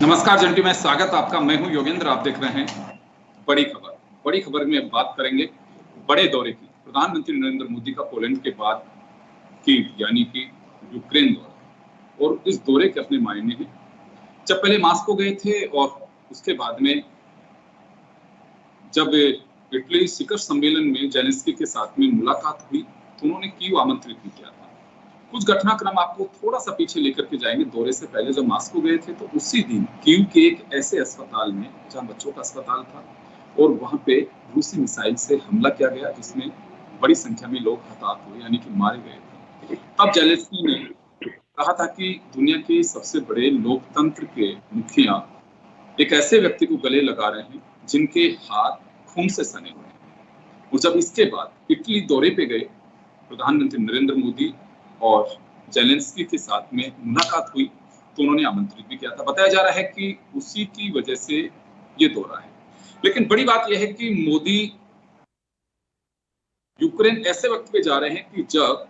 नमस्कार जेंटलमैन, स्वागत आपका। मैं हूं योगेंद्र। आप देख रहे हैं बड़ी खबर में बात करेंगे बड़े दौरे की। प्रधानमंत्री नरेंद्र मोदी का पोलैंड के बाद की यानी कि यूक्रेन दौरा, और इस दौरे के अपने मायने हैं। जब पहले मॉस्को गए थे और उसके बाद में जब इटली शिखर सम्मेलन में जेलेंस्की के साथ में मुलाकात हुई तो उन्होंने कीव आमंत्रित भी किया था। कुछ घटनाक्रम आपको थोड़ा सा पीछे लेकर के जाएंगे। दौरे से पहले जब मॉस्को गए थे तो उसी दिन कीव के एक ऐसे अस्पताल में जहां बच्चों का अस्पताल था और वहां पे रूसी मिसाइल से हमला किया गया, जिसमें बड़ी संख्या में लोग हताहत हुए यानी कि मारे गए थे। तब जेलेंस्की ने कहा था कि दुनिया के सबसे बड़े लोकतंत्र के मुखिया एक ऐसे व्यक्ति को गले लगा रहे हैं जिनके हाथ खून से सने हुए हैं। और जब इसके बाद इटली दौरे पे गए प्रधानमंत्री नरेंद्र मोदी और जेलेंस्की के साथ में मुलाकात हुई तो उन्होंने आमंत्रित भी किया था। बताया जा रहा है कि उसी की वजह से ये दौरा है। लेकिन बड़ी बात यह है कि मोदी यूक्रेन ऐसे वक्त पे जा रहे हैं कि जब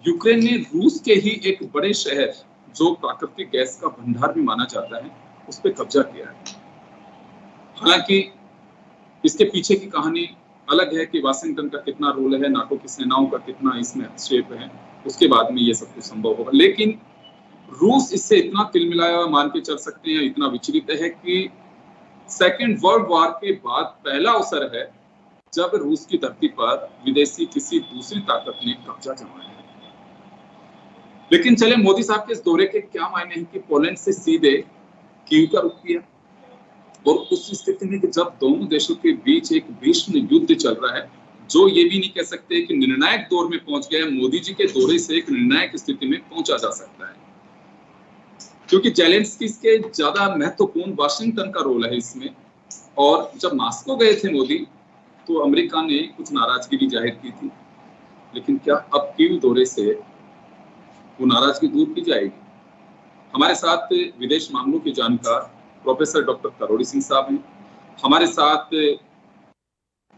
यूक्रेन ने रूस के ही एक बड़े शहर, जो प्राकृतिक गैस का भंडार भी माना जाता है, उस पर कब्जा किया है। हालांकि इसके पीछे की कहानी अलग है कि वाशिंगटन का कितना रोल है, नाटो की सेनाओं का कितना इसमें हस्तक्षेप है, उसके बाद में ये सब कुछ संभव होगा। लेकिन रूस इससे इतना तिलमिलाया मान के चल सकते हैं, इतना विचलित है कि सेकेंड वर्ल्ड वॉर के बाद पहला अवसर है जब रूस की धरती पर विदेशी किसी दूसरी ताकत ने कब्जा जमाया है। लेकिन चले मोदी साहब के इस दौरे के क्या मायने हैं कि पोलैंड से सीधे कीव का रुख किया, और उस स्थिति में कि जब दोनों देशों के बीच एक भीषण युद्ध चल रहा है, जो ये भी नहीं कह सकते कि निर्णायक दौर में पहुंच गया है। मोदी जी के दौरे से एक निर्णायक स्थिति में पहुंचा जा सकता है, क्योंकि जेलेंस्की के ज्यादा महत्वपूर्ण वाशिंगटन का रोल है इसमें। और जब मॉस्को गए थे मोदी तो अमेरिका ने कुछ नाराजगी भी जाहिर की थी, लेकिन क्या अब कीव दौरे से वो नाराजगी दूर की जाएगी? हमारे साथ विदेश मामलों के जानकार प्रोफेसर डॉक्टर करोड़ी सिंह साहब हैं, हमारे साथ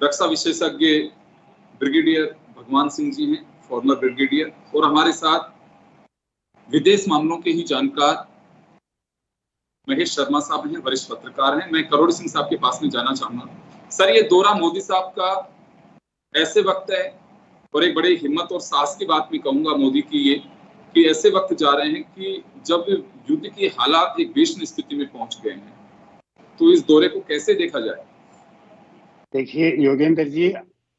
रक्षा विशेषज्ञ ब्रिगेडियर भगवान सिंह जी हैं, फॉर्मर ब्रिगेडियर, और हमारे साथ विदेश मामलों के ही जानकार महेश शर्मा साहब हैं, वरिष्ठ पत्रकार हैं। मैं करोड़ी सिंह साहब के पास में जाना चाहूंगा। सर, ये दौरा मोदी साहब का ऐसे वक्त है, और एक बड़ी हिम्मत और साहस की बात भी कहूंगा मोदी की, ये कि ऐसे वक्त जा रहे हैं कि जब युद्ध की हालात एक भीषण स्थिति में पहुंच गए हैं, तो इस दौरे को कैसे देखा जाए? देखिए योगेंद्र जी,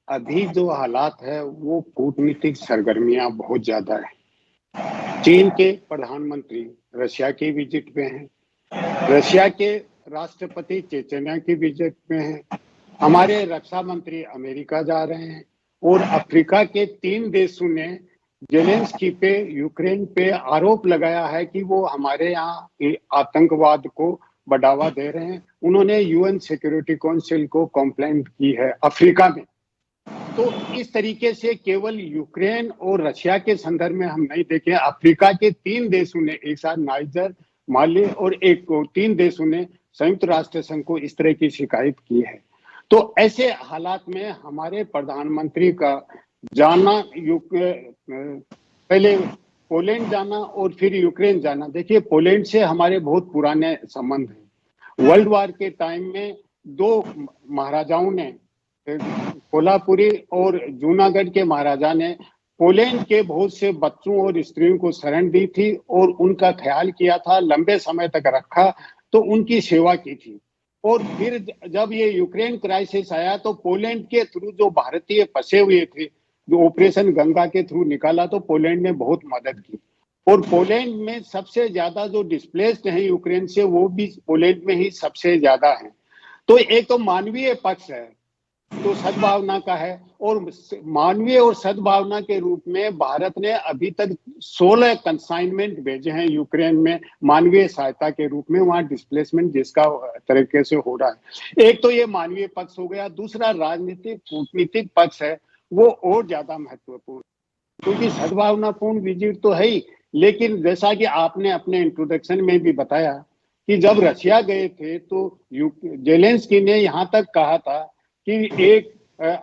अभी जो हालात है वो कूटनीतिक सरगर्मियां बहुत ज्यादा है। चीन के प्रधानमंत्री रशिया के विजिट पे हैं, रशिया के राष्ट्रपति चेचन्या की विजिट पे हैं, हमारे रक्षा मंत्री अमेरिका जा रहे हैं, और अफ्रीका के 3 देशों ने जेलेंस्की पे यूक्रेन पे आरोप लगाया है कि वो हमारे यहाँ आतंकवाद को बढ़ावा दे रहे हैं। उन्होंने यूएन सिक्योरिटी काउंसिल को कंप्लेंट की है अफ्रीका में। तो इस तरीके से केवल यूक्रेन और रशिया के संदर्भ में हम नहीं देखें, अफ्रीका के 3 देशों ने एक साथ नाइजर, माली और 3 देशों ने संयुक्त राष्ट्र संघ को इस तरह की शिकायत की है। तो ऐसे हालात में हमारे प्रधानमंत्री का जाना, पहले पोलैंड जाना और फिर यूक्रेन जाना। देखिए, पोलैंड से हमारे बहुत पुराने संबंध हैं। वर्ल्ड वॉर के टाइम में 2 महाराजाओं ने, कोल्हापुरी और जूनागढ़ के महाराजा ने पोलैंड के बहुत से बच्चों और स्त्रियों को शरण दी थी और उनका ख्याल किया था, लंबे समय तक रखा, तो उनकी सेवा की थी। और फिर जब ये यूक्रेन क्राइसिस आया तो पोलैंड के थ्रू जो भारतीय फंसे हुए थे, जो ऑपरेशन गंगा के थ्रू निकाला, तो पोलैंड ने बहुत मदद की। और पोलैंड में सबसे ज्यादा जो डिस्प्लेस्ड हैं यूक्रेन से, वो भी पोलैंड में ही सबसे ज्यादा है। तो एक तो मानवीय पक्ष है, तो सद्भावना का है, और मानवीय और सद्भावना के रूप में भारत ने अभी तक 16 कंसाइनमेंट भेजे हैं यूक्रेन में मानवीय सहायता के रूप में, वहां डिस्प्लेसमेंट जिसका तरीके से हो रहा है। एक तो ये मानवीय पक्ष हो गया। दूसरा राजनीतिक कूटनीतिक पक्ष है, वो और ज्यादा महत्वपूर्ण, क्योंकि सद्भावनापूर्ण विजिट तो है ही, लेकिन जैसा कि आपने अपने इंट्रोडक्शन में भी बताया कि जब रशिया गए थे तो जेलेंस्की ने यहाँ तक कहा था कि एक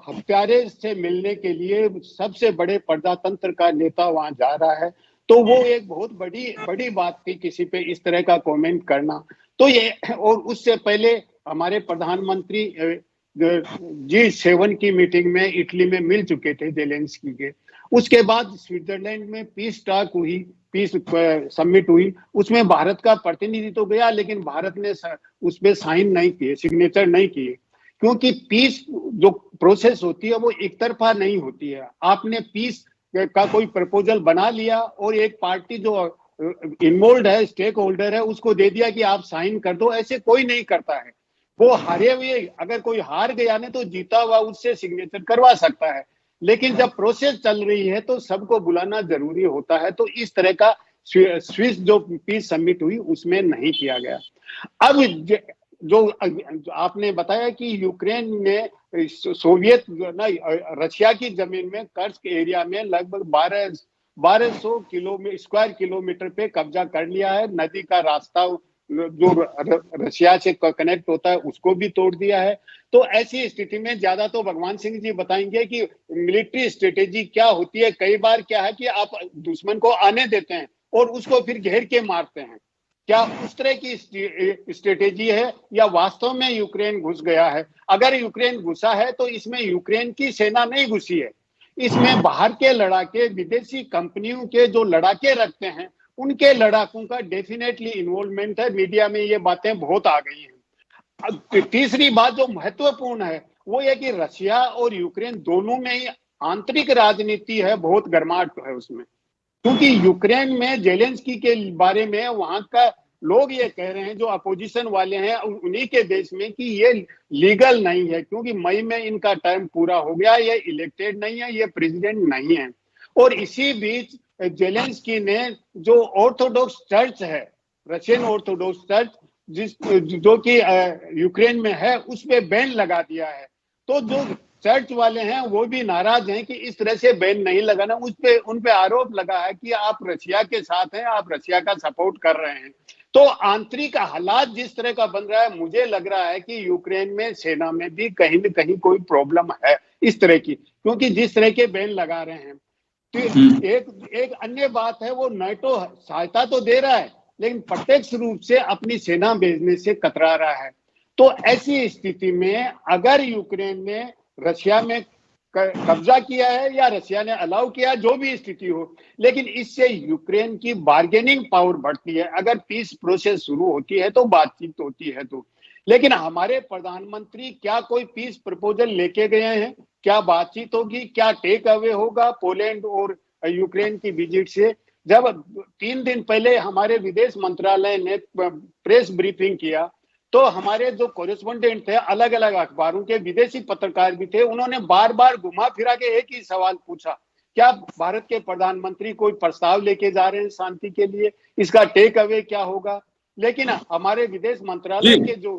हत्यारे से मिलने के लिए सबसे बड़े प्रजातंत्र का नेता वहां जा रहा है, तो वो एक बहुत बड़ी बड़ी बात थी किसी पे इस तरह का कमेंट करना। तो ये, और उससे पहले हमारे प्रधानमंत्री G7 की मीटिंग में इटली में मिल चुके थे जेलेंस्की के। उसके बाद स्विट्जरलैंड में पीस टॉक हुई, पीस समिट हुई, उसमें भारत का प्रतिनिधि तो गया, लेकिन भारत ने उसमें साइन नहीं किए, सिग्नेचर नहीं किए, क्योंकि पीस जो प्रोसेस होती है वो एक तरफा नहीं होती है। आपने पीस का कोई प्रपोजल बना लिया और एक पार्टी जो इन्वॉल्व है, स्टेक होल्डर है, उसको दे दिया कि आप साइन कर दो, ऐसे कोई नहीं करता है। वो हारे हुए, अगर कोई हार गया ना तो जीता हुआ उससे सिग्नेचर करवा सकता है, लेकिन जब प्रोसेस चल रही है तो सबको बुलाना जरूरी होता है। तो इस तरह का स्विस जो पीस समिट हुई उसमें नहीं किया गया। अब जो आपने बताया कि यूक्रेन ने सोवियत रशिया की जमीन में कर्स्क एरिया में लगभग 1200 स्क्वायर किलोमीटर पे कब्जा कर लिया है। नदी का रास्ता जो रशिया से कनेक्ट होता है उसको भी तोड़ दिया है। तो ऐसी स्थिति में ज्यादा तो भगवान सिंह जी बताएंगे कि मिलिट्री स्ट्रेटेजी क्या होती है। कई बार क्या है कि आप दुश्मन को आने देते हैं और उसको फिर घेर के मारते हैं, क्या उस तरह की स्ट्रेटेजी है या वास्तव में यूक्रेन घुस गया है? अगर यूक्रेन घुसा है तो इसमें यूक्रेन की सेना नहीं घुसी है, इसमें बाहर के लड़ाके, विदेशी कंपनियों के जो लड़ाके रखते हैं उनके लड़ाकों का डेफिनेटली इन्वॉल्वमेंट है। मीडिया में ये बातें बहुत आ गई हैं। अब तीसरी बात जो महत्वपूर्ण है वो ये कि रशिया और यूक्रेन दोनों में ही आंतरिक राजनीति है, बहुत गर्माहट है उसमें, क्योंकि यूक्रेन में जेलेंस्की के बारे में वहां का लोग ये कह रहे हैं, जो अपोजिशन वाले हैं उन्हीं के देश में, कि ये लीगल नहीं है, क्योंकि मई में इनका टर्म पूरा हो गया, ये इलेक्टेड नहीं है, ये प्रेसिडेंट नहीं है। और इसी बीच जेलेंस्की ने जो ऑर्थोडॉक्स चर्च है, रशियन ऑर्थोडॉक्स चर्च, जो कि यूक्रेन में है, उस पे बैन लगा दिया है। तो जो चर्च वाले हैं वो भी नाराज हैं कि इस तरह से बैन नहीं लगाना। उन पे आरोप लगा है कि आप रशिया के साथ हैं, आप रशिया का सपोर्ट कर रहे हैं। तो आंतरिक हालात जिस तरह का बन रहा है, मुझे लग रहा है कि यूक्रेन में सेना में भी कहीं न कहीं कोई प्रॉब्लम है इस तरह की, क्योंकि जिस तरह के बैन लगा रहे हैं। तो एक अन्य बात है, वो नाटो सहायता तो दे रहा है लेकिन प्रत्यक्ष रूप से अपनी सेना भेजने से कतरा रहा है। तो ऐसी स्थिति में अगर यूक्रेन ने रशिया में कब्जा किया है या रशिया ने अलाउ किया, जो भी स्थिति हो, लेकिन इससे यूक्रेन की बार्गेनिंग पावर बढ़ती है। अगर पीस प्रोसेस शुरू होती है तो बातचीत होती है तो, लेकिन हमारे प्रधानमंत्री क्या कोई पीस प्रपोजल लेके गए हैं? क्या बातचीत होगी? क्या टेक अवे होगा पोलैंड और यूक्रेन की विजिट से? जब 3 दिन पहले हमारे विदेश मंत्रालय ने प्रेस ब्रीफिंग किया तो हमारे जो कोरेस्पोंडेंट थे, अलग अलग अखबारों के विदेशी पत्रकार भी थे, उन्होंने बार बार घुमा फिरा के एक ही सवाल पूछा, क्या भारत के प्रधानमंत्री कोई प्रस्ताव लेके जा रहे हैं शांति के लिए? इसका टेक अवे क्या होगा? लेकिन हमारे विदेश मंत्रालय के जो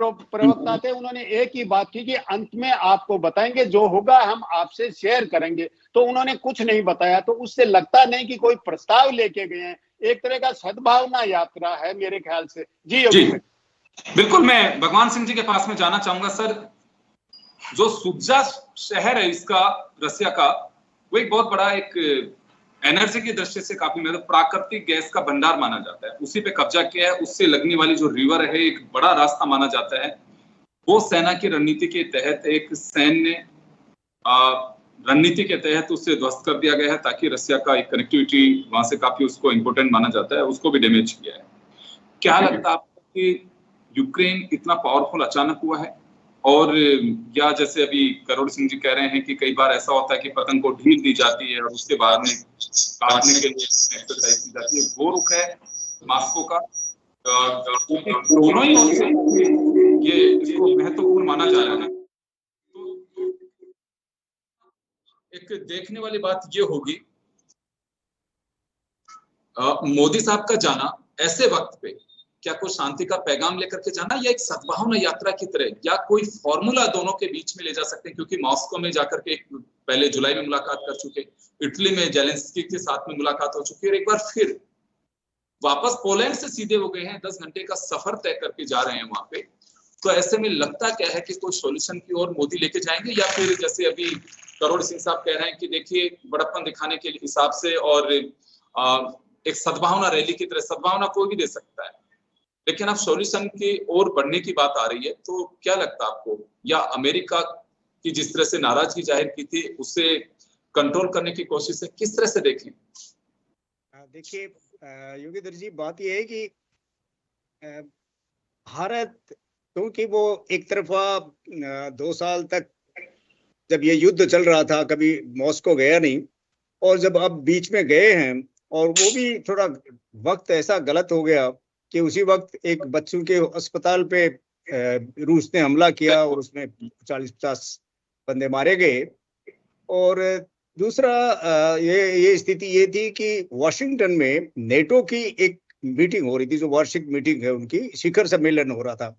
प्रवक्ता थे उन्होंने एक ही बात की कि अंत में आपको बताएंगे, जो होगा हम आपसे शेयर करेंगे। तो उन्होंने कुछ नहीं बताया। तो उससे लगता नहीं कि कोई प्रस्ताव लेके गए हैं। एक तरह का सद्भावना यात्रा है मेरे ख्याल से। जी योगी। बिल्कुल, मैं भगवान सिंह जी के पास में जाना चाहूंगा। सर, जो सुब्जा शहर है इसका, रसिया का, वो एक बहुत बड़ा एक एनर्जी की दृष्टि से काफी मतलब प्राकृतिक गैस का भंडार माना जाता है। उसी पे कब्जा किया है। उससे लगने वाली जो रिवर है एक बड़ा रास्ता माना जाता है। वो सेना की रणनीति के तहत, एक सैन्य रणनीति के तहत उससे ध्वस्त कर दिया गया है, ताकि रसिया का एक कनेक्टिविटी वहां से काफी उसको इंपोर्टेंट माना जाता है, उसको भी डैमेज किया है। क्या लगता है आपको कि यूक्रेन इतना पावरफुल अचानक हुआ है? और या जैसे अभी करोड़ सिंह जी कह रहे हैं कि कई बार ऐसा होता है कि पतंग को ढील दी जाती है और उसके बाद में काटने के लिए एक्सरसाइज की जाती है, वो रुख है मॉस्को का? दोनों ही ये इसको महत्वपूर्ण माना जा रहा है। तो एक देखने वाली बात ये होगी, मोदी साहब का जाना ऐसे वक्त पे क्या कोई शांति का पैगाम लेकर के जाना, या एक सद्भावना यात्रा की तरह, या कोई फॉर्मूला दोनों के बीच में ले जा सकते हैं? क्योंकि मॉस्को में जाकर के पहले जुलाई में मुलाकात कर चुके, इटली में जेलेंस्की के साथ में मुलाकात हो चुकी है, और एक बार फिर वापस पोलैंड से सीधे हो गए हैं, 10 घंटे का सफर तय करके जा रहे हैं वहां पे। तो ऐसे में लगता क्या है कि कोई सॉल्यूशन की ओर मोदी लेके जाएंगे, या फिर जैसे अभी करोड़ सिंह साहब कह रहे हैं कि देखिए बड़प्पन दिखाने के हिसाब से और एक सद्भावना रैली की तरह, सद्भावना कोई भी दे सकता है, लेकिन अब सॉल्यूशन की ओर बढ़ने की बात आ रही है, तो क्या लगता है आपको, या अमेरिका की जिस तरह से नाराजगी जाहिर की थी उसे कंट्रोल करने की कोशिश है, किस तरह से देखें? देखिए योगेंद्र जी, बात यह है कि भारत, क्योंकि वो एक तरफा 2 साल तक जब ये युद्ध चल रहा था कभी मॉस्को गया नहीं, और जब अब बीच में गए हैं, और वो भी थोड़ा वक्त ऐसा गलत हो गया कि उसी वक्त एक बच्चों के अस्पताल पे रूस ने हमला किया और उसमें 40-50 बंदे मारे गए। और दूसरा ये स्थिति ये थी कि वॉशिंगटन में नेटो की एक मीटिंग हो रही थी, जो वार्षिक मीटिंग है उनकी, शिखर सम्मेलन हो रहा था।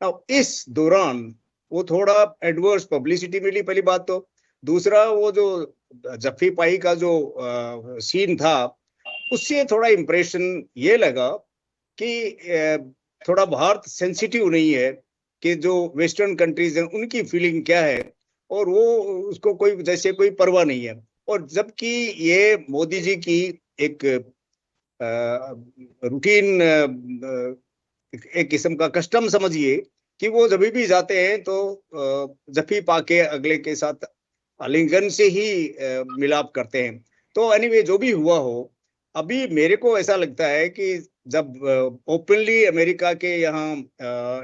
अब इस दौरान वो थोड़ा एडवर्स पब्लिसिटी मिली, पहली बात तो। दूसरा, वो जो जफ्फी पाई का जो सीन था, उससे थोड़ा इम्प्रेशन ये लगा कि थोड़ा भारत सेंसिटिव नहीं है कि जो वेस्टर्न कंट्रीज हैं उनकी फीलिंग क्या है, और वो उसको कोई जैसे कोई परवाह नहीं है। और जबकि ये मोदी जी की एक रूटीन, एक किस्म का कस्टम समझिए, कि वो जब भी जाते हैं तो जफ्फी पाके अगले के साथ आलिंगन से ही मिलाप करते हैं। तो एनीवे, जो भी हुआ हो, अभी मेरे को ऐसा लगता है कि जब ओपनली अमेरिका के यहाँ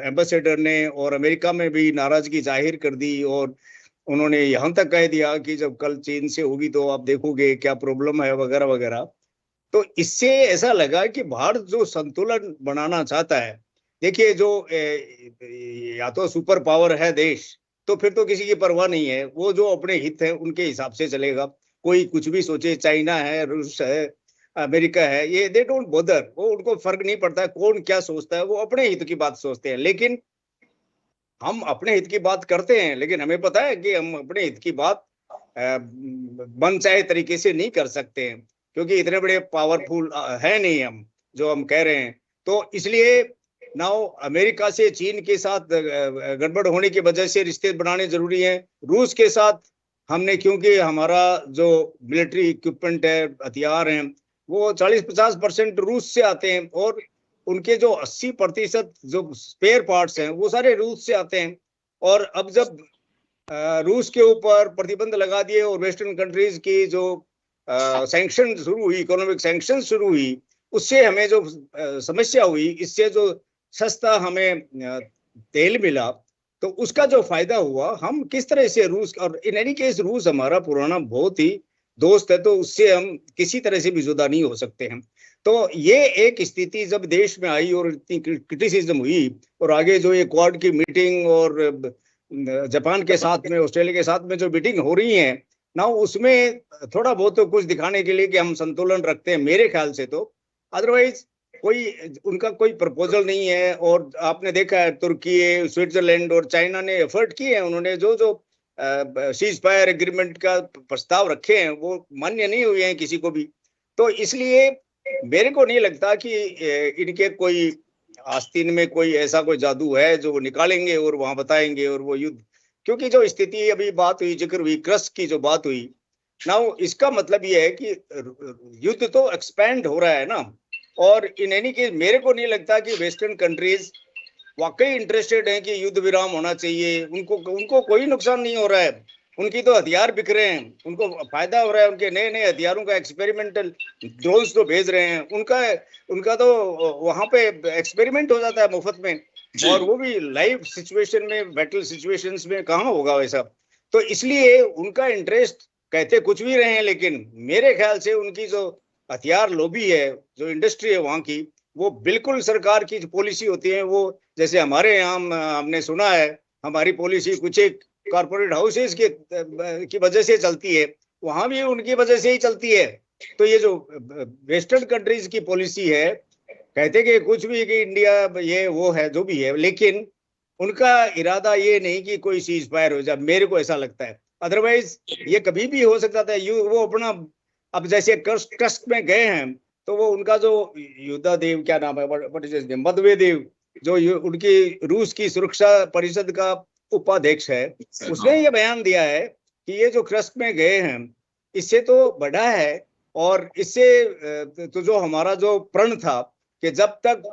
एम्बेसडर ने और अमेरिका में भी नाराजगी जाहिर कर दी, और उन्होंने यहाँ तक कह दिया कि जब कल चीन से होगी तो आप देखोगे क्या प्रॉब्लम है वगैरह वगैरह, तो इससे ऐसा लगा कि भारत जो संतुलन बनाना चाहता है, देखिए जो या तो सुपर पावर है देश, तो फिर तो किसी की परवाह नहीं है, वो जो अपने हित है उनके हिसाब से चलेगा। कोई कुछ भी सोचे, चाइना है, रूस है, अमेरिका है, ये दे डोंट बॉदर, वो उनको फर्क नहीं पड़ता है कौन क्या सोचता है, वो अपने हित की बात सोचते हैं। लेकिन हम अपने हित की बात करते हैं, लेकिन हमें पता है कि हम अपने हित की बात मन चाहे तरीके से नहीं कर सकते हैं, क्योंकि इतने बड़े पावरफुल है नहीं हम, जो हम कह रहे हैं। तो इसलिए नाउ अमेरिका से चीन के साथ गड़बड़ होने की वजह से रिश्ते बनाने जरूरी हैं। रूस के साथ हमने, क्योंकि हमारा जो मिलिट्री इक्विपमेंट है, हथियार हैं, वो 40-50% रूस से आते हैं, और उनके जो 80% जो स्पेयर पार्ट्स हैं वो सारे रूस से आते हैं। और अब जब रूस के ऊपर प्रतिबंध लगा दिए और वेस्टर्न कंट्रीज की जो सैंक्शन शुरू हुई, इकोनॉमिक सैंक्शन शुरू हुई, उससे हमें जो समस्या हुई, इससे जो सस्ता हमें तेल मिला, तो उसका जो फायदा हुआ, हम किस तरह से रूस, और इन एनी केस रूस हमारा पुराना बहुत ही दोस्त है, तो उससे हम किसी तरह से भी जुदा नहीं हो सकते हैं। तो ये एक स्थिति जब देश में आई और इतनी क्रिटिसिज्म हुई, और आगे जो ये क्वाड की मीटिंग और जापान के साथ में, ऑस्ट्रेलिया के साथ में जो मीटिंग हो रही है ना, उसमें थोड़ा बहुत तो कुछ दिखाने के लिए कि हम संतुलन रखते हैं, मेरे ख्याल से तो। अदरवाइज कोई उनका कोई प्रपोजल नहीं है। और आपने देखा है, तुर्की, स्विट्जरलैंड और चाइना ने एफर्ट किए हैं, उन्होंने जो जो सीज फायर एग्रीमेंट का प्रस्ताव रखे हैं वो मान्य नहीं हुए हैं किसी को भी। तो इसलिए मेरे को नहीं लगता कि इनके कोई आस्तीन में कोई ऐसा कोई जादू है जो वो निकालेंगे और वहां बताएंगे और वो युद्ध, क्योंकि जो स्थिति अभी बात हुई, जिक्र हुई क्रस्ट की जो बात हुई ना, इसका मतलब ये है कि युद्ध तो एक्सपैंड हो रहा है ना। और इन एनी केस मेरे को नहीं लगता कि वेस्टर्न कंट्रीज वाकई इंटरेस्टेड हैं कि युद्ध विराम होना चाहिए। उनको कोई नुकसान नहीं हो रहा है, उनकी तो हथियार बिक रहे हैं, उनको फायदा हो रहा है, उनके नए नए हथियारों का एक्सपेरिमेंटल ड्रोन्स तो भेज रहे हैं, उनका तो वहां पे एक्सपेरिमेंट हो जाता है मुफ्त में, और वो भी लाइव सिचुएशन में, बैटल सिचुएशंस में कहाँ होगा वैसा। तो इसलिए उनका इंटरेस्ट कहते कुछ भी रहे हैं, लेकिन मेरे ख्याल से उनकी जो हथियार लॉबी है, जो इंडस्ट्री है वहां की, वो बिल्कुल सरकार की जो पॉलिसी होती है, वो जैसे हमारे यहाँ हमने सुना है, हमारी पॉलिसी कुछ एक कॉर्पोरेट हाउसेस की वजह से चलती है, वहां भी उनकी वजह से ही चलती है। तो ये जो वेस्टर्न कंट्रीज की पॉलिसी है, कहते कि कुछ भी कि इंडिया ये वो है जो भी है, लेकिन उनका इरादा ये नहीं कि कोई सीज फायर हो जाए, मेरे को ऐसा लगता है। अदरवाइज ये कभी भी हो सकता था। वो अपना, अब जैसे क्रस्ट में गए हैं, तो वो उनका जो युद्धा देव, क्या नाम है, मदवेदेव, जो उनकी रूस की सुरक्षा परिषद का उपाध्यक्ष है, उसने ये बयान दिया है कि ये जो क्रस्ट में गए हैं, इससे तो बड़ा है और इससे तो जो हमारा जो प्रण था कि जब तक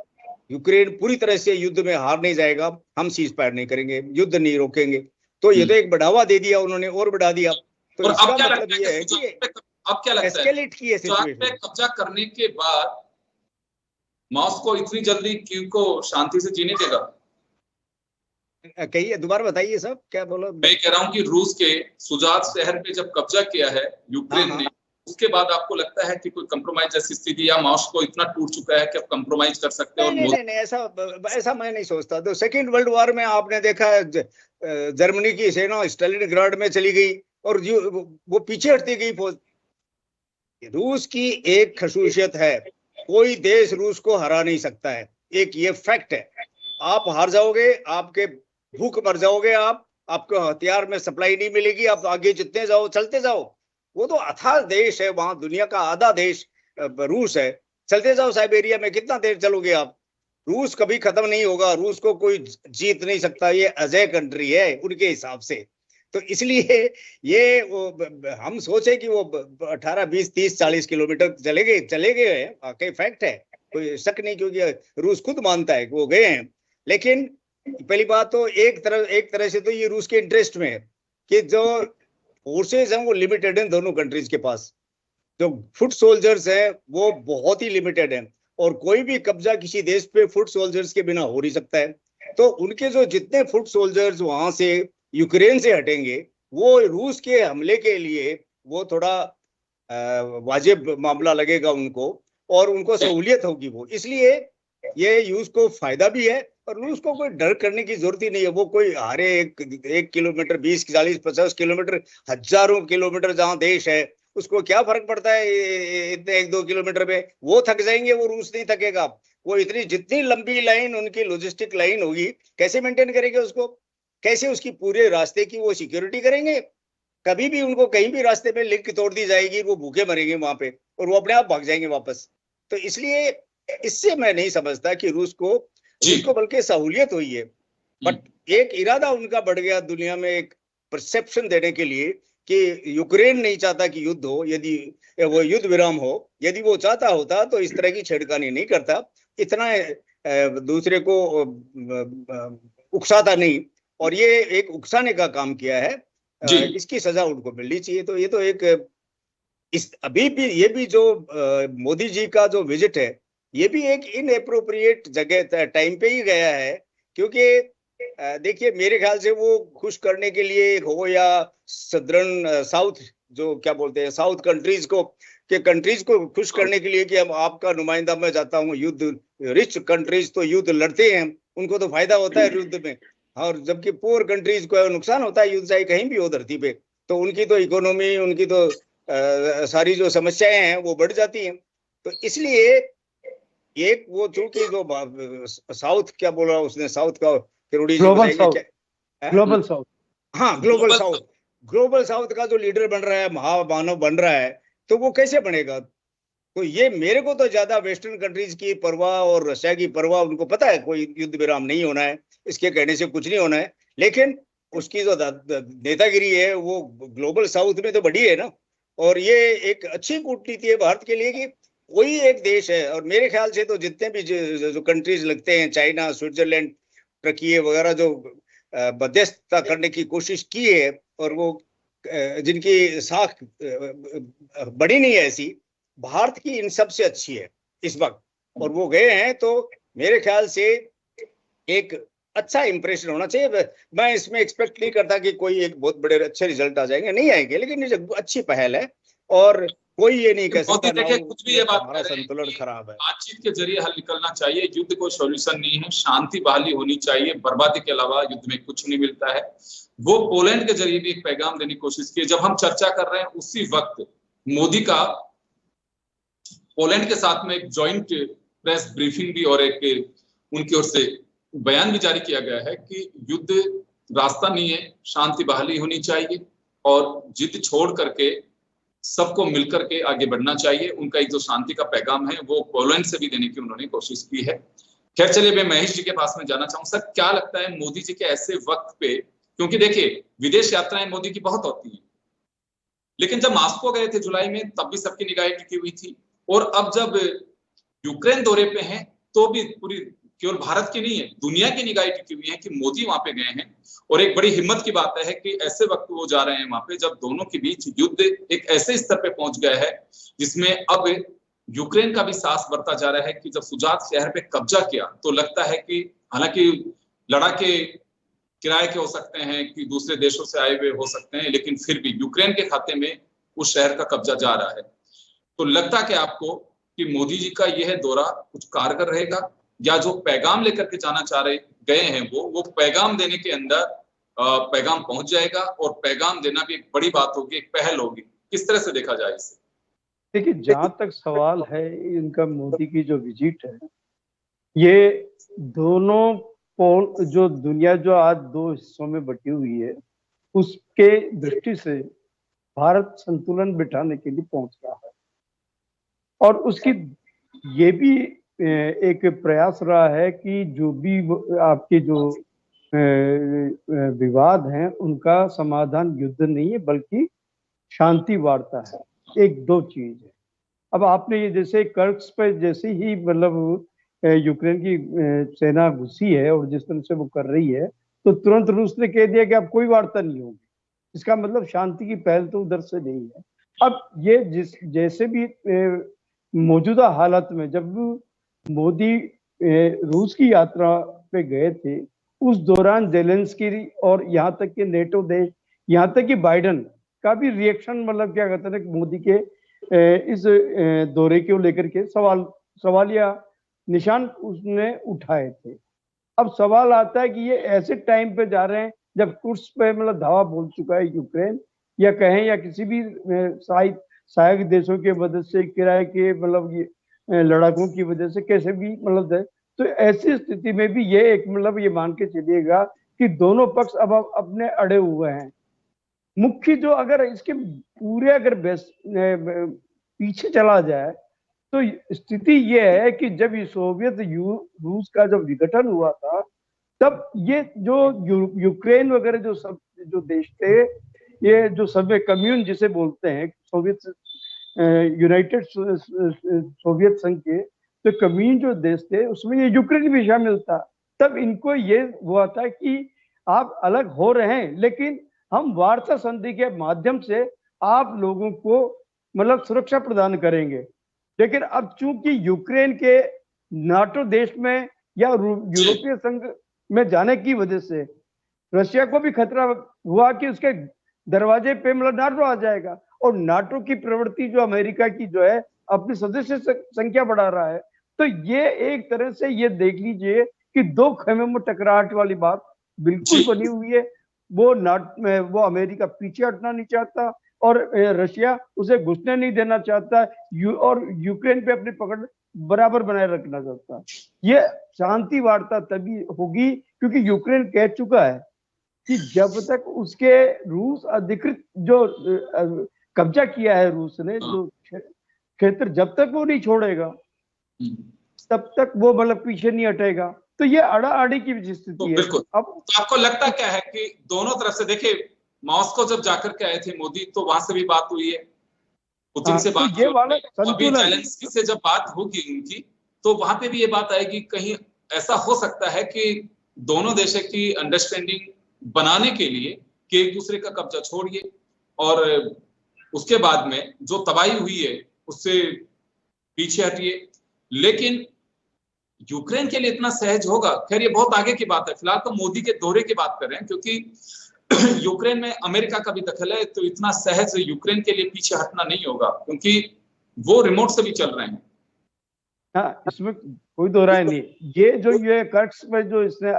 यूक्रेन पूरी तरह से युद्ध में हार नहीं जाएगा, हम सीज फायर नहीं करेंगे, युद्ध नहीं रोकेंगे, तो ये तो एक बढ़ावा दे दिया उन्होंने और बढ़ा दिया। तो और इसका अब क्या मतलब लगता ये है है कि अब क्या लगता है एस्केलेट की है पे सिचुएशन। कब्जा करने के बाद मॉस्को इतनी जल्दी कीव को शांति से जीने देगा? कहिए, दोबारा बताइए सब, क्या बोला? मैं कह रहा हूं कि रूस के सुजात शहर पे जब कब्जा किया है यूक्रेन ने, उसके बाद आपको लगता है कि कोई कंप्रोमाइज जैसी स्थिति, या मॉस्को इतना टूट चुका है कि अब कंप्रोमाइज कर सकते हैं? और नहीं, ऐसा मैं नहीं सोचता। तो सेकेंड वर्ल्ड वॉर में आपने देखा जर्मनी की सेना स्टालिनग्राड में चली गई और वो पीछे हटती गई फौज। रूस की एक खसूसियत है, कोई देश रूस को हरा नहीं सकता है, एक ये फैक्ट है। आप हार जाओगे, आपके भूख मर जाओगे, आपको हथियार में सप्लाई नहीं मिलेगी, आप आगे जितने जाओ, चलते जाओ। वो तो अथाह देश है, वहां दुनिया का आधा देश रूस है। चलते जाओ, साइबेरिया में कितना देर चलोगे आप? रूस कभी खत्म नहीं होगा, रूस को कोई जीत नहीं सकता, ये अजय कंट्री है उनके हिसाब से। तो इसलिए ये हम सोचे कि वो 18, 20, 30, 40 किलोमीटर चले गए हैं, वाकई फैक्ट है, कोई शक नहीं, क्योंकि रूस खुद मानता है कि वो गए हैं। लेकिन पहली बात तो एक तरह से तो ये रूस के इंटरेस्ट में है कि जो फोर्सेज हैं वो लिमिटेड हैं दोनों कंट्रीज के पास, जो फुट सोल्जर्स हैं वो बहुत ही लिमिटेड हैं, और कोई भी कब्जा किसी देश पे फुट सोल्जर्स के बिना हो नहीं सकता है। तो उनके जो जितने फुट सोल्जर्स वहां से यूक्रेन से हटेंगे, वो रूस के हमले के लिए वो थोड़ा वाजिब मामला लगेगा उनको, और उनको सहूलियत होगी वो। इसलिए ये रूस को फायदा भी है, और रूस को कोई डर करने की जरूरत ही नहीं है। वो कोई हारे 1 किलोमीटर, 20, 40, 50 किलोमीटर, हजारों किलोमीटर जहां देश है, उसको क्या फर्क पड़ता है इतने 1-2 किलोमीटर में? वो थक जाएंगे, वो रूस नहीं थकेगा। वो इतनी जितनी लंबी लाइन उनकी लॉजिस्टिक लाइन होगी, कैसे मेंटेन करेंगे उसको? कैसे उसकी पूरे रास्ते की वो सिक्योरिटी करेंगे? कभी भी उनको कहीं भी रास्ते में लिंक तोड़ दी जाएगी, वो भूखे मरेंगे वहां पे, और वो अपने आप भाग जाएंगे वापस। तो इसलिए इससे मैं नहीं समझता कि रूस को बल्कि सहूलियत हुई है। बट एक इरादा उनका बढ़ गया दुनिया में, एक परसेप्शन देने के लिए कि यूक्रेन नहीं चाहता कि युद्ध हो, यदि वो युद्ध विराम हो। यदि वो चाहता होता तो इस तरह की छेड़खानी नहीं करता, इतना दूसरे को उकसाता नहीं, और ये एक उकसाने का काम किया है। इसकी सजा उनको मिलनी चाहिए। तो ये तो एक अभी भी ये भी जो मोदी जी का जो विजिट है, ये भी एक इनएप्रोप्रिएट जगह टाइम पे ही गया है, क्योंकि देखिए मेरे ख्याल से वो खुश करने के लिए हो, या सदर्न साउथ जो क्या बोलते हैं साउथ कंट्रीज को खुश करने के लिए कि हम आपका नुमाइंदा मैं जाता हूँ युद्ध। रिच कंट्रीज तो युद्ध लड़ते हैं, उनको तो फायदा होता है युद्ध में, और जबकि पुअर कंट्रीज को नुकसान होता है युद्ध, चाहे कहीं भी हो धरती पे। तो उनकी तो इकोनॉमी, उनकी तो सारी जो समस्याएं हैं वो बढ़ जाती हैं। तो इसलिए एक वो चूंकि जो साउथ, क्या बोला उसने, साउथ का ग्लोबल साउथ, हाँ ग्लोबल साउथ का जो लीडर बन रहा है, महामानव बन रहा है, तो वो कैसे बनेगा? तो ये मेरे को तो ज्यादा वेस्टर्न कंट्रीज की परवाह और रशिया की परवाह, उनको पता है कोई युद्ध विराम नहीं होना है, इसके कहने से कुछ नहीं होना है। लेकिन उसकी जो नेतागिरी है वो ग्लोबल साउथ में तो बढ़ी है ना, और ये एक अच्छी कूटनीति है भारत के लिए कि कोई एक देश है। और मेरे ख्याल से तो जितने भी जो कंट्रीज लगते हैं, चाइना, स्विट्जरलैंड, टर्की वगैरह, जो मध्यस्थता करने की कोशिश की है, और वो जिनकी साख बड़ी नहीं है ऐसी, भारत की इन सब से अच्छी है इस वक्त, और वो गए हैं। तो मेरे ख्याल से एक अच्छा इंप्रेशन होना चाहिए। मैं इसमें एक्सपेक्ट नहीं करता कि कोई एक बहुत बड़े अच्छे रिजल्ट आ जाएंगे, नहीं आएंगे, लेकिन अच्छी पहल है, और कोई ये नहीं कह सकता देखिए कुछ भी ये बात हमारा संतुलन खराब है। बातचीत के जरिए हल निकलना चाहिए, युद्ध कोई सॉल्यूशन नहीं है, शांति बहाली होनी चाहिए, बर्बादी के अलावा युद्ध में कुछ नहीं मिलता है। वो पोलैंड के जरिए भी एक पैगाम देने की कोशिश की। जब हम चर्चा कर रहे हैं उसी वक्त मोदी का पोलैंड के साथ में एक जॉइंट प्रेस ब्रीफिंग भी और एक उनकी ओर से बयान भी जारी किया गया है कि युद्ध रास्ता नहीं है, शांति बहाली होनी चाहिए, और जिद छोड़ करके सबको मिलकर के आगे बढ़ना चाहिए। उनका एक जो शांति का पैगाम है वो पोलैंड से भी देने की उन्होंने कोशिश की है। खैर चलिए, मैं महेश जी के पास में जाना चाहूँ। सर, क्या लगता है मोदी जी के ऐसे वक्त पे, क्योंकि देखिए विदेश यात्राएं मोदी की बहुत होती हैं, लेकिन जब मॉस्को गए थे जुलाई में, तब भी सबकी निगाहें टिकी हुई थी। और अब जब यूक्रेन दौरे पे हैं तो भी पूरी, केवल भारत की नहीं है, दुनिया की निगाहें टिकी हुई है कि मोदी वहां पे गए हैं। और एक बड़ी हिम्मत की बात है कि ऐसे वक्त वो जा रहे हैं वहां पे जब दोनों के बीच युद्ध एक ऐसे स्तर पे पहुंच गया है जिसमें अब यूक्रेन का भी साहस बढ़ता जा रहा है कि जब सुजात शहर पे कब्जा किया तो लगता है कि हालांकि लड़ाके किराए के हो सकते हैं कि दूसरे देशों से आए हुए हो सकते हैं, लेकिन फिर भी यूक्रेन के खाते में उस शहर का कब्जा जा रहा है। तो लगता क्या आपको कि मोदी जी का यह दौरा कुछ कारगर रहेगा, या जो पैगाम लेकर के जाना चाह रहे गए हैं वो पैगाम देने के अंदर पैगाम पहुंच जाएगा, और पैगाम देना भी एक बड़ी बात होगी, एक पहल होगी। किस तरह से देखा जाए इसे? देखिए, जहां तक सवाल है इनका, मोदी की जो विजिट है, ये दोनों पोल, जो दुनिया जो आज दो हिस्सों में बटी हुई है, उसके दृष्टि से भारत संतुलन बिठाने के लिए पहुंच रहा है। और उसकी ये भी एक प्रयास रहा है कि जो भी आपके जो विवाद हैं उनका समाधान युद्ध नहीं है बल्कि शांति वार्ता है। एक दो चीज है। अब आपने ये जैसे कर्स्क पे जैसे ही मतलब यूक्रेन की सेना घुसी है और जिस तरह से वो कर रही है, तो तुरंत रूस ने कह दिया कि अब कोई वार्ता नहीं होगी। इसका मतलब शांति की पहल तो उधर से नहीं है। अब ये जैसे भी मौजूदा हालत में, जब मोदी रूस की यात्रा पे गए थे, उस दौरान जेलेंस्की और यहाँ तक कि नेटो देश, यहाँ तक कि बाइडन का भी रिएक्शन, मतलब क्या कहते हैं, मोदी के इस दौरे को लेकर के सवालिया निशान उसने उठाए थे। अब सवाल आता है कि ये ऐसे टाइम पे जा रहे हैं जब कुर्स पे मतलब धावा बोल चुका है यूक्रेन, या कहें या किसी भी सहायक देशों के वजह से, किराए के मतलब ये लड़ाकों की वजह से, कैसे भी मतलब, तो ऐसी स्थिति में भी ये एक मतलब ये मान के चलिएगा कि दोनों पक्ष अब अपने अड़े हुए हैं। मुख्य जो अगर इसके पूरे अगर पीछे चला जाए तो स्थिति ये है कि जब ये सोवियत रूस का जब विघटन हुआ था, तब ये जो यूक्रेन वगैरह जो देश थे, ये जो सोवियत कम्यून जिसे बोलते हैं, सोवियत यूनाइटेड सोवियत संघ के तो कम्यून जो देश थे, उसमें ये यूक्रेन भी शामिल था। तब इनको ये हुआ था कि आप अलग हो रहे हैं, लेकिन हम वार्ता संधि के माध्यम से आप लोगों को मतलब सुरक्षा प्रदान करेंगे। लेकिन अब चूंकि यूक्रेन के नाटो देश में या यूरोपीय संघ में जाने की वजह से रशिया को भी खतरा हुआ कि उसके दरवाजे पे मतलब नाटो आ जाएगा, और नाटो की प्रवृत्ति जो अमेरिका की जो है अपनी सदस्य संख्या बढ़ा रहा है, तो ये एक तरह से ये देख लीजिए कि दो खेमों में टकराहट वाली बात बिल्कुल बनी हुई है। वो अमेरिका पीछे हटना नहीं चाहता और रशिया उसे घुसने नहीं देना चाहता, और यूक्रेन पे अपनी पकड़ बराबर बनाए रखना चाहता है। ये शांति वार्ता तभी होगी क्योंकि यूक्रेन कह चुका है कि जब तक उसके रूस अधिकृत जो कब्जा किया है रूस ने जो क्षेत्र, जब तक वो नहीं छोड़ेगा तब तक वो मतलब पीछे नहीं हटेगा। तो ये अड़ाअड़ी की स्थिति है। बिल्कुल। अब तो आपको लगता क्या है कि दोनों तरफ से, देखिए मॉस्को जब जाकर के आए थे मोदी, तो वहां से भी बात हुई है, पुतिन से बात तो ये वाला अभी जेलेंस्की से जब बात होगी उनकी, तो वहां पे भी ये बात आएगी, कहीं ऐसा हो सकता है कि दोनों देशों की अंडरस्टैंडिंग बनाने के लिए कि एक दूसरे का कब्जा छोड़िए और उसके बाद में जो तबाही हुई है उससे पीछे हटिए। लेकिन यूक्रेन के लिए इतना सहज होगा? खैर ये बहुत आगे की बात है, फिलहाल तो मोदी के दौरे की बात कर रहे हैं, क्योंकि यूक्रेन में अमेरिका का भी दखल है, तो इतना सहज यूक्रेन के लिए पीछे हटना नहीं होगा, क्योंकि वो रिमोट से भी चल रहे हैं। हाँ, इसमें कोई दो राय नहीं। ये जो ये कर्स्क में जो इसने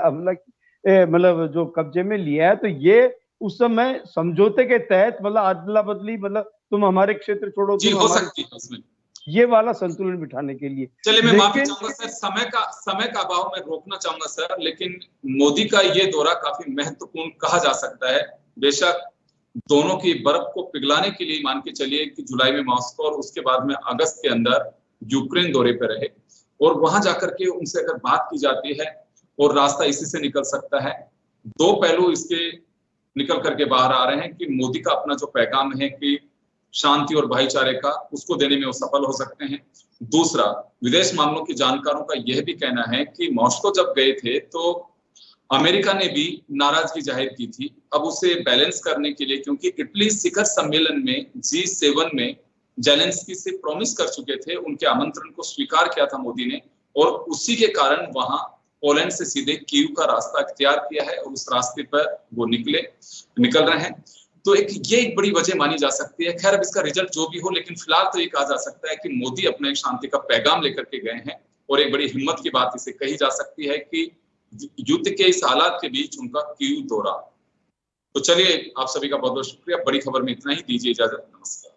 मतलब जो कब्जे में लिया है, तो ये उस समय समझौते के तहत मतलब अदला बदली, मतलब तुम हमारे क्षेत्र छोड़ो, जी हो सकती है उसमें, ये वाला संतुलन बिठाने के लिए। चलिए मैं माफी चाहूंगा सर, समय का अभाव में रोकना चाहूंगा सर, लेकिन मोदी का ये दौरा काफी महत्वपूर्ण कहा जा सकता है। बेशक दोनों की बर्फ को पिघलाने के लिए मान के चलिए कि जुलाई में मॉस्को और उसके बाद में अगस्त के अंदर यूक्रेन दौरे पे रहे, और वहां जाकर के उनसे अगर बात की जाती है और रास्ता इसी से निकल सकता है। दो पहलू इसके निकल करके बाहर आ रहे हैं कि मोदी का अपना जो पैगाम है कि शांति और भाईचारे का, उसको देने में वो सफल हो सकते हैं। दूसरा, विदेश मामलों के जानकारों का यह भी कहना है कि मॉस्को जब गए थे तो अमेरिका ने भी नाराजगी जाहिर की थी। अब उसे बैलेंस करने के लिए, क्योंकि इटली शिखर सम्मेलन में G7 में जेलेंस्की से प्रॉमिस कर चुके थे, उनके आमंत्रण को स्वीकार किया था मोदी ने, और उसी के कारण वहां पोलैंड से सीधे कीव का रास्ता इख्तियार किया है और उस रास्ते पर वो निकल रहे हैं। तो ये एक बड़ी वजह मानी जा सकती है। खैर, अब इसका रिजल्ट जो भी हो, लेकिन फिलहाल तो ये कहा जा सकता है कि मोदी अपने एक शांति का पैगाम लेकर के गए हैं, और एक बड़ी हिम्मत की बात इसे कही जा सकती है कि युद्ध के इस हालात के बीच उनका कीव दौरा। तो चलिए, आप सभी का बहुत बहुत शुक्रिया। बड़ी खबर में इतना ही, दीजिए इजाजत, नमस्कार।